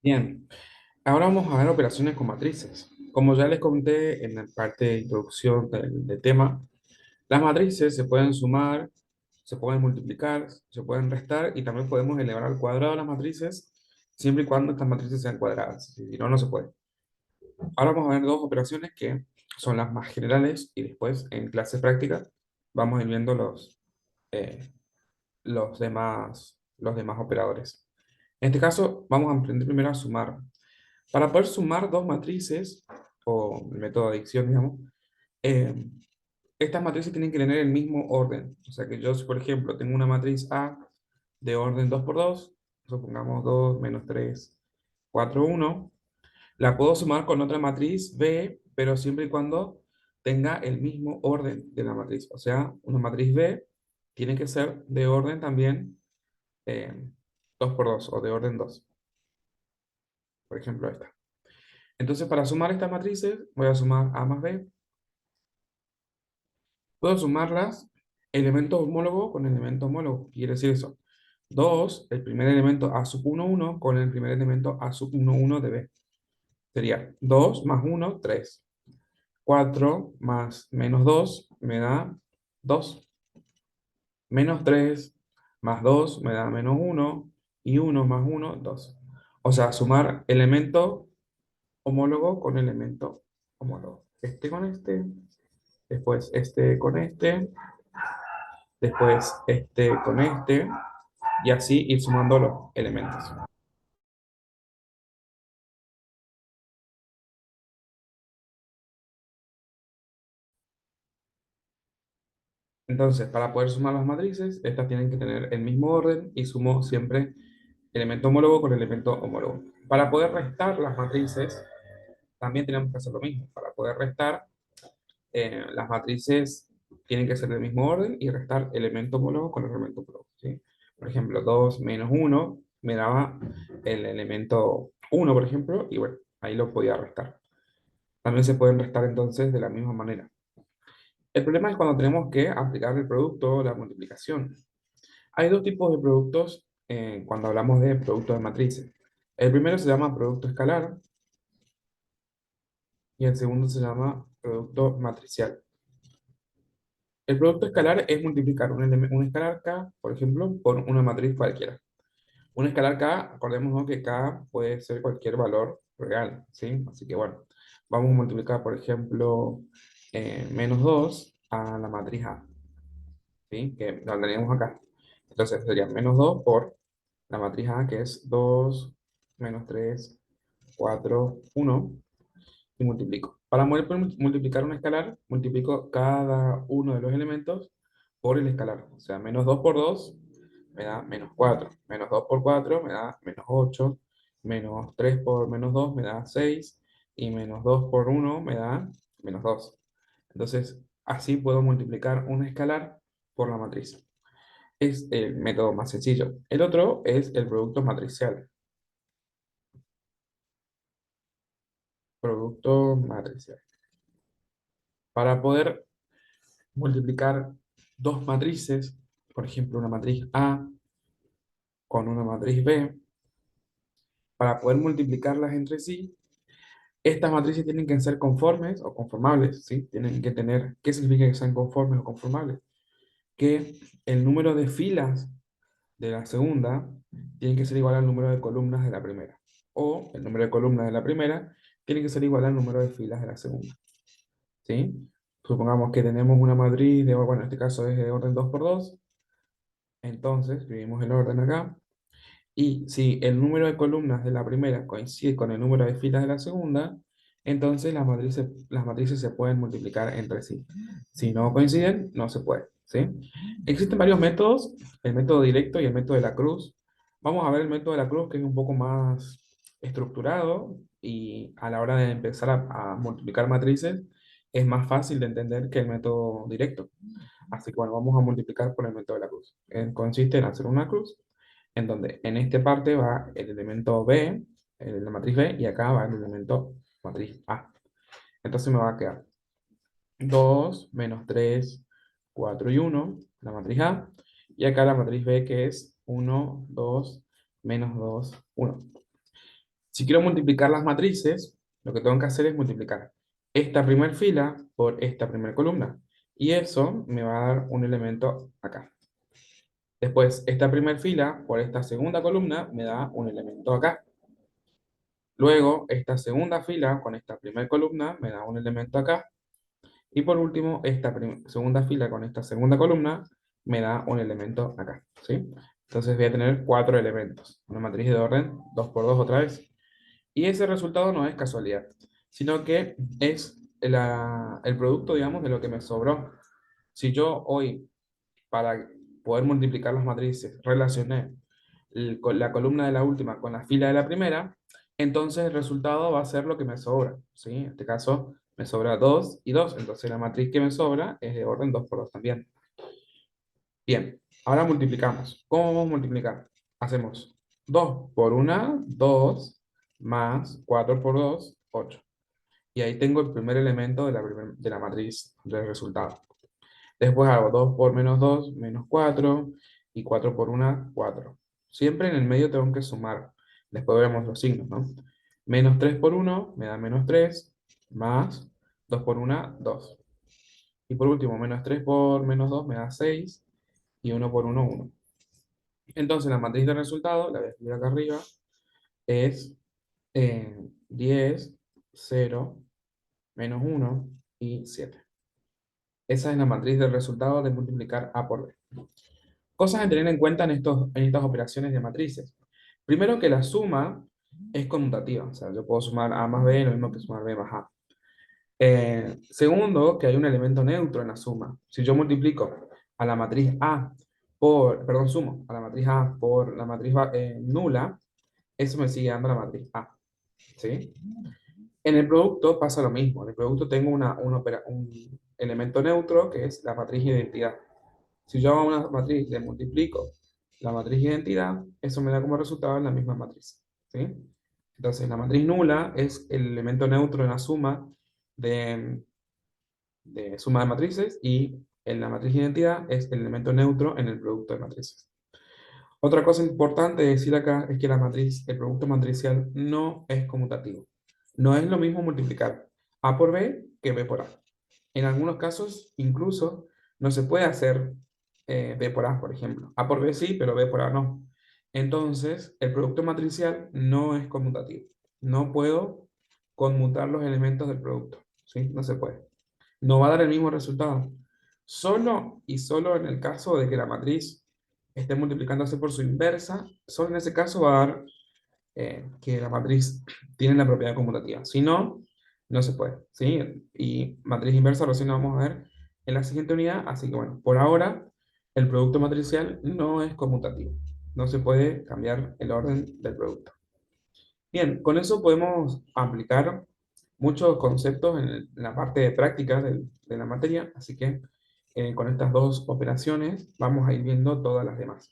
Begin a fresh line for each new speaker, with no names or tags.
Bien, ahora vamos a ver operaciones con matrices. Como ya les conté en la parte de introducción del tema, las matrices se pueden sumar, se pueden multiplicar, se pueden restar y también podemos elevar al cuadrado las matrices siempre y cuando estas matrices sean cuadradas. Si no, no se puede. Ahora vamos a ver dos operaciones que son las más generales y después en clase práctica vamos a ir viendo eh, los demás operadores. En este caso, vamos a aprender primero a sumar. Para poder sumar dos matrices, o el método de adicción, digamos, eh, estas matrices tienen que tener el mismo orden. O sea que yo, si por ejemplo tengo una matriz A de orden 2 por 2, supongamos 2 menos 3 4 1, la puedo sumar con otra matriz B, pero siempre y cuando tenga el mismo orden de la matriz. O sea, una matriz B tiene que ser de orden también eh, 2 por 2 o de orden 2. Por ejemplo, esta. Entonces, para sumar estas matrices, voy a sumar A más B. Puedo sumarlas elemento homólogo con elemento homólogo. ¿Qué quiere decir eso? 2, el primer elemento A sub 1, 1 con el primer elemento A sub 1, 1 de B. Sería 2 más 1, 3. 4 más menos 2 me da 2. Menos 3 más 2 me da menos 1. Y 1 más 1, 2. O sea, sumar elemento homólogo con elemento homólogo. Este con este, después este con este, después este con este, y así ir sumando los elementos. Entonces, para poder sumar las matrices, estas tienen que tener el mismo orden y sumo siempre elemento homólogo con elemento homólogo. Para poder restar las matrices, también tenemos que hacer lo mismo. Para poder restar, las matrices tienen que ser del mismo orden y restar elemento homólogo con elemento homólogo, ¿sí? Por ejemplo, 2 menos 1 me daba el elemento 1, por ejemplo, y bueno, ahí lo podía restar. También se pueden restar entonces de la misma manera. El problema es cuando tenemos que aplicar el producto o la multiplicación. Hay dos tipos de productos cuando hablamos de productos de matrices. El primero se llama producto escalar y el segundo se llama producto matricial. El producto escalar es multiplicar un escalar K, por ejemplo, por una matriz cualquiera. Un escalar K, acordémonos que K puede ser cualquier valor real, ¿sí? Así que bueno, vamos a multiplicar, por ejemplo, menos 2 a la matriz A, ¿sí? Que lo tenemos acá. Entonces sería menos 2 por la matriz A, que es 2 menos 3 4 1 y multiplico. Para poder multiplicar un escalar, multiplico cada uno de los elementos por el escalar. O sea, menos 2 por 2 me da menos 4. Menos 2 por 4 me da menos 8. Menos 3 por menos 2 me da 6. Y menos 2 por uno me da menos 2. Entonces, así puedo multiplicar un escalar por la matriz. Es el método más sencillo. El otro es el producto matricial. Producto matricial. Para poder multiplicar dos matrices, por ejemplo, una matriz A con una matriz B, para poder multiplicarlas entre sí, estas matrices tienen que ser conformes o conformables, ¿sí? Tienen que tener, ¿qué significa que sean conformes o conformables? Que el número de filas de la segunda tiene que ser igual al número de columnas de la primera. O el número de columnas de la primera tiene que ser igual al número de filas de la segunda, ¿sí? Supongamos que tenemos una matriz de, bueno, en este caso es de orden 2 por 2. Entonces, escribimos el orden acá. Y si el número de columnas de la primera coincide con el número de filas de la segunda, entonces las matrices se pueden multiplicar entre sí. Si no coinciden, no se puede, ¿sí? Existen varios métodos, el método directo y el método de la cruz. Vamos a ver el método de la cruz, que es un poco más estructurado y a la hora de empezar a multiplicar matrices es más fácil de entender que el método directo. Así que bueno, vamos a multiplicar por el método de la cruz. Consiste en hacer una cruz en donde en esta parte va el elemento B, la matriz B, y acá va el elemento matriz A. Entonces me va a quedar 2 menos 3 4 y 1 la matriz A, y acá la matriz B, que es 1 2 menos 2 1. Si quiero multiplicar las matrices, lo que tengo que hacer es multiplicar esta primera fila por esta primera columna. Y eso me va a dar un elemento acá. Después, esta primera fila por esta segunda columna me da un elemento acá. Luego, esta segunda fila con esta primera columna me da un elemento acá. Y por último, esta segunda fila con esta segunda columna me da un elemento acá, ¿sí? Entonces voy a tener cuatro elementos. Una matriz de orden 2 por 2 otra vez. Y ese resultado no es casualidad, sino que es el producto, digamos, de lo que me sobró. Si yo hoy, para poder multiplicar las matrices, relacioné la columna de la última con la fila de la primera, entonces el resultado va a ser lo que me sobra, ¿sí? En este caso me sobra 2 y 2, entonces la matriz que me sobra es de orden 2 por 2 también. Bien, ahora multiplicamos. ¿Cómo vamos a multiplicar? Hacemos 2 por 1, 2, más 4 por 2, 8. Y ahí tengo el primer elemento de la matriz del resultado. Después hago 2 por menos 2, menos 4, y 4 por 1, 4. Siempre en el medio tengo que sumar. Después veremos los signos, ¿no? Menos 3 por 1 me da menos 3, más 2 por 1, 2. Y por último, menos 3 por menos 2 me da 6, y 1 por 1, 1. Entonces la matriz de resultado, la voy a escribir acá arriba, es 10, 0, menos 1 y 7. Esa es la matriz del resultado de multiplicar A por B. Cosas a tener en cuenta en estas operaciones de matrices. Primero que la suma es conmutativa, o sea, yo puedo sumar A más B lo mismo que sumar B más A. Segundo, que hay un elemento neutro en la suma. Si yo multiplico a la matriz A sumo a la matriz A por la matriz nula, eso me sigue dando la matriz A, ¿sí? En el producto pasa lo mismo. En el producto tengo un elemento neutro que es la matriz identidad. Si yo hago una matriz, le multiplico la matriz identidad, eso me da como resultado la misma matriz, ¿sí? Entonces, la matriz nula es el elemento neutro en la suma de, de suma de matrices, y en la matriz identidad es el elemento neutro en el producto de matrices. Otra cosa importante de decir acá es que el producto matricial no es conmutativo. No es lo mismo multiplicar A por B que B por A. En algunos casos, incluso, no se puede hacer B por A, por ejemplo. A por B sí, pero B por A no. Entonces, el producto matricial no es conmutativo. No puedo conmutar los elementos del producto, ¿sí? No se puede. No va a dar el mismo resultado. Solo y solo en el caso de que la matriz esté multiplicándose por su inversa, solo en ese caso va a dar que la matriz tiene la propiedad conmutativa. Si no, no se puede, ¿sí? Y matriz inversa recién lo vamos a ver en la siguiente unidad, así que bueno, por ahora el producto matricial no es conmutativo. No se puede cambiar el orden del producto. Bien, con eso podemos aplicar muchos conceptos en la parte de práctica de la materia, así que con estas dos operaciones vamos a ir viendo todas las demás.